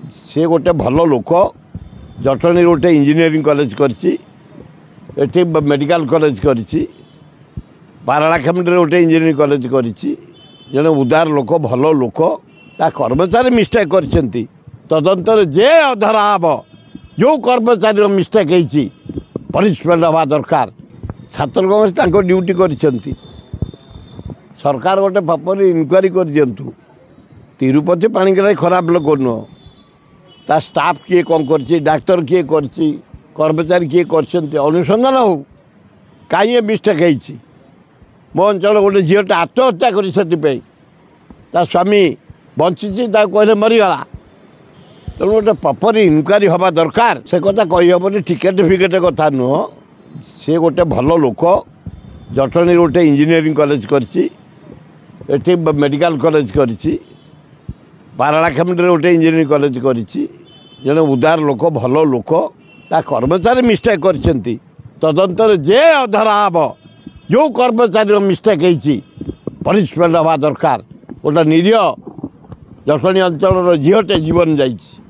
सी गोटे भल लोक जटणी गोटे इंजीनियरिंग कॉलेज करती मेडिकल कॉलेज करती पारलाखेमुंडी गोटे इंजीनियरिंग कॉलेज करती जड़े उदार लोक भल लोक ता कर्मचारी मिस्टेक करछंती तदंतर जे अधरा हम जो कर्मचारी मिस्टेक होती पनिशमेंट हवा दरकार छात्र कांग्रेस तांको ड्यूटी करछंती सरकार गोटे प्रॉपर इनक्वारी कर दियंतु तिरुपति पाणिग्राही खराब लोक नुह ता स्टाफ किए कौन कर डाक्तर किए कर कर्मचारी किए कर अनुसंधान हो कहीं मिस्टेक होती मो अंचल गोटे झीलटा आत्महत्या कर स्वामी बंची कहले मरीगला तेणु गोटे प्रॉपर इनक्वारी हवा दरकार से कथा कहीहबनी टिकेट फिकेट कथा नुह सी गोटे भल लोक जटणी गोटे इंजीनियरिंग कॉलेज करती मेडिकल कॉलेज करती पारलाखेमुंडी गोटे इंजीनियरिंग कॉलेज करती जड़े उदार लोक भल लोक ता कर्मचारी मिस्टेक करछंती तदंतर जे अधरा हम जो कर्मचारी मिस्टेक होती पनिशमेंट हवा दरकार गोटे निरीह जटणी अंचल झीलटे जीवन जाइए।